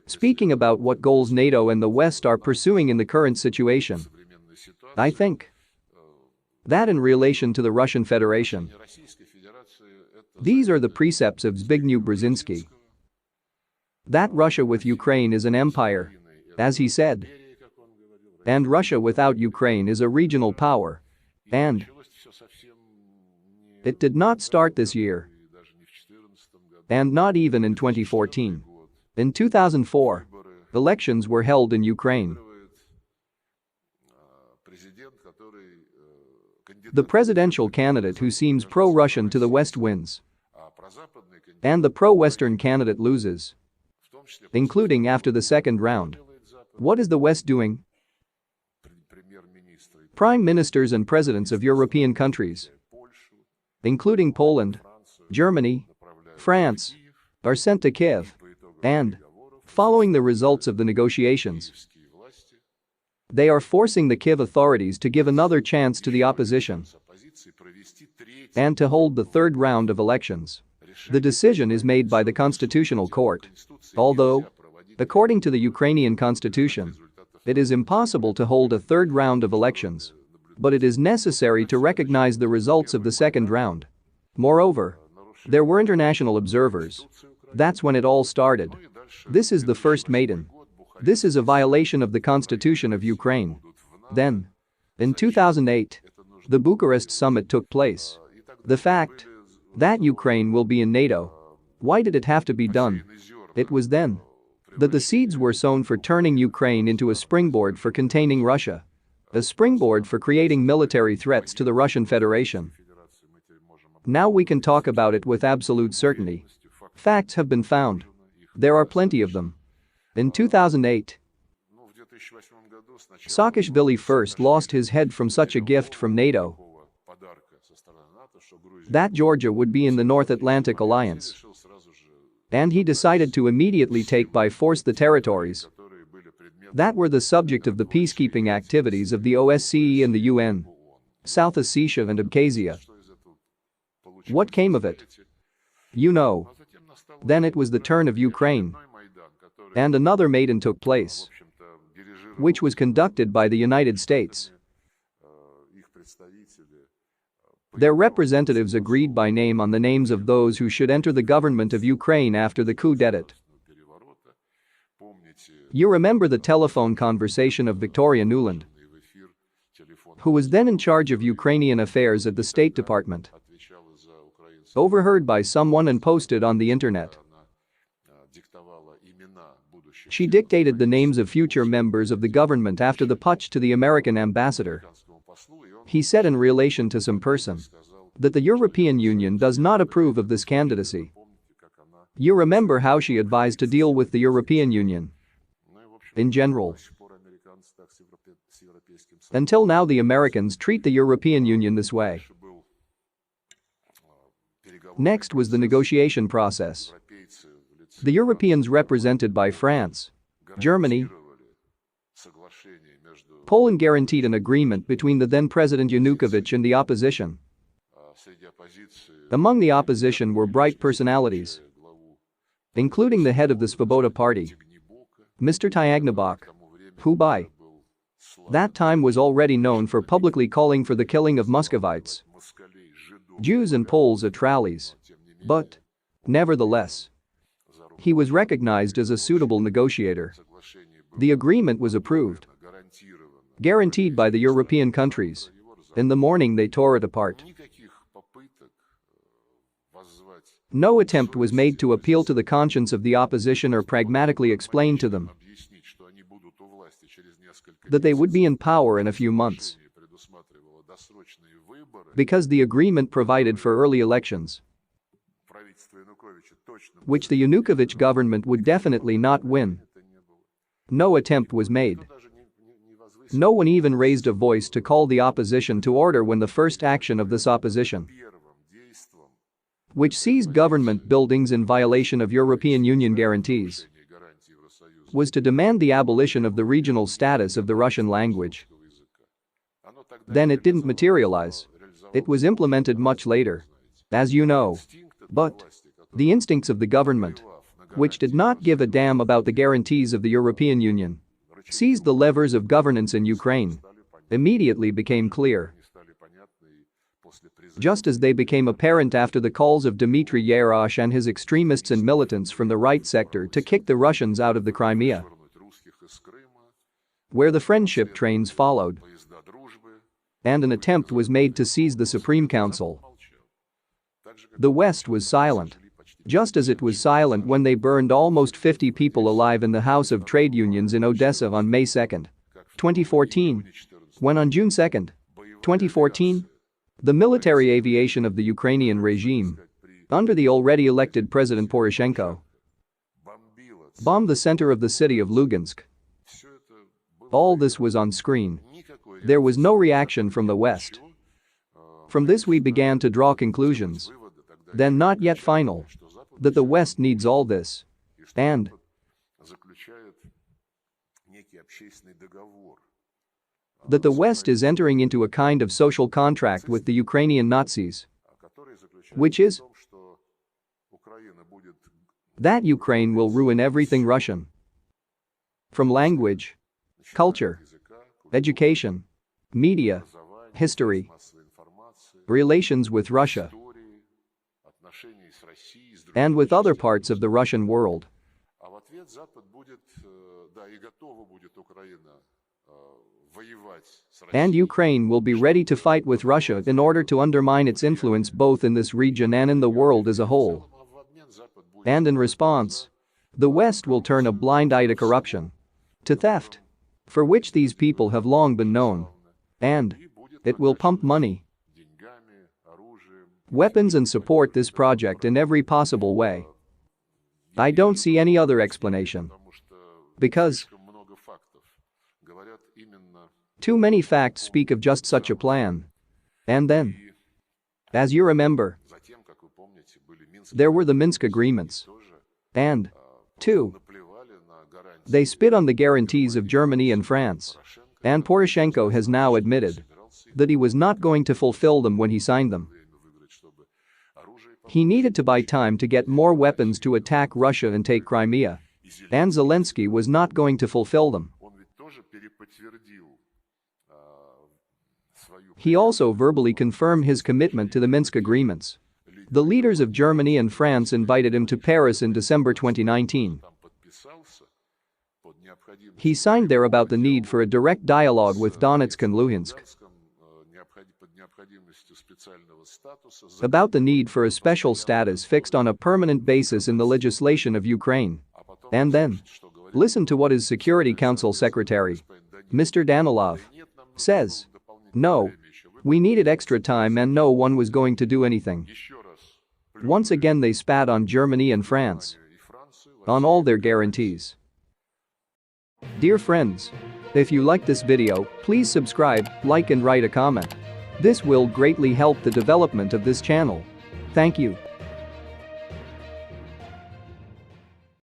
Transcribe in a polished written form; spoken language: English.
Speaking about what goals NATO and the West are pursuing in the current situation, I think that in relation to the Russian Federation, these are the precepts of Zbigniew Brzezinski. That Russia with Ukraine is an empire, as he said, and Russia without Ukraine is a regional power, and it did not start this year, and not even in 2014. In 2004, elections were held in Ukraine. The presidential candidate who seems pro-Russian to the West wins, and the pro-Western candidate loses, including after the second round. What is the West doing? Prime ministers and presidents of European countries, including Poland, Germany, France, are sent to Kiev, and, following the results of the negotiations, they are forcing the Kiev authorities to give another chance to the opposition and to hold the third round of elections. The decision is made by the Constitutional Court, although, according to the Ukrainian constitution, it is impossible to hold a third round of elections, but it is necessary to recognize the results of the second round. Moreover, there were international observers. That's when it all started. This is the first maiden. This is a violation of the Constitution of Ukraine. Then, in 2008, the Bucharest summit took place. The fact that Ukraine will be in NATO. Why did it have to be done? It was then that the seeds were sown for turning Ukraine into a springboard for containing Russia, a springboard for creating military threats to the Russian Federation. Now we can talk about it with absolute certainty. Facts have been found. There are plenty of them. In 2008, Saakashvili first lost his head from such a gift from NATO that Georgia would be in the North Atlantic Alliance, and he decided to immediately take by force the territories that were the subject of the peacekeeping activities of the OSCE and the UN, South Ossetia and Abkhazia. What came of it? You know. Then it was the turn of Ukraine, and another Maidan took place, which was conducted by the United States. Their representatives agreed by name on the names of those who should enter the government of Ukraine after the coup d'etat. You remember the telephone conversation of Victoria Nuland, who was then in charge of Ukrainian affairs at the State Department, overheard by someone and posted on the internet. She dictated the names of future members of the government after the putsch to the American ambassador. He said in relation to some person that the European Union does not approve of this candidacy. You remember how she advised to deal with the European Union in general. Until now, the Americans treat the European Union this way. Next was the negotiation process. The Europeans represented by France, Germany, Poland guaranteed an agreement between the then President Yanukovych and the opposition. Among the opposition were bright personalities, including the head of the Svoboda party, Mr. Tyagnybok, who by that time was already known for publicly calling for the killing of Muscovites, Jews and Poles at rallies. But, nevertheless, he was recognized as a suitable negotiator. The agreement was approved, guaranteed by the European countries. In the morning they tore it apart. No attempt was made to appeal to the conscience of the opposition or pragmatically explain to them that they would be in power in a few months, because the agreement provided for early elections, which the Yanukovych government would definitely not win. No attempt was made. No one even raised a voice to call the opposition to order when the first action of this opposition, which seized government buildings in violation of European Union guarantees, was to demand the abolition of the regional status of the Russian language. Then it didn't materialize. It was implemented much later, as you know. But the instincts of the government which did not give a damn about the guarantees of the European Union, seized the levers of governance in Ukraine, immediately became clear. Just as they became apparent after the calls of Dmitry Yarosh and his extremists and militants from the right sector to kick the Russians out of the Crimea, where the friendship trains followed, and an attempt was made to seize the Supreme Council. The West was silent, just as it was silent when they burned almost 50 people alive in the House of Trade Unions in Odessa on May 2, 2014, when on June 2, 2014, the military aviation of the Ukrainian regime, under the already elected President Poroshenko, bombed the center of the city of Lugansk. All this was on screen. There was no reaction from the West. From this we began to draw conclusions, then not yet final, that the West needs all this, and that the West is entering into a kind of social contract with the Ukrainian Nazis, which is that Ukraine will ruin everything Russian, from language, culture, education, media, history, relations with Russia, and with other parts of the Russian world. And Ukraine will be ready to fight with Russia in order to undermine its influence both in this region and in the world as a whole. And in response, the West will turn a blind eye to corruption, to theft, for which these people have long been known, and it will pump money, weapons and support this project in every possible way. I don't see any other explanation, because too many facts speak of just such a plan. And then, as you remember, there were the Minsk agreements. And, two, they spit on the guarantees of Germany and France. And Poroshenko has now admitted that he was not going to fulfill them when he signed them. He needed to buy time to get more weapons to attack Russia and take Crimea. And Zelensky was not going to fulfill them. He also verbally confirmed his commitment to the Minsk agreements. The leaders of Germany and France invited him to Paris in December 2019. He signed there about the need for a direct dialogue with Donetsk and Luhansk, about the need for a special status fixed on a permanent basis in the legislation of Ukraine. And then, listen to what his Security Council Secretary, Mr. Danilov, says. No, we needed extra time and no one was going to do anything. Once again they spat on Germany and France, on all their guarantees. Dear friends, if you like this video, please subscribe, like and write a comment. This will greatly help the development of this channel. Thank you.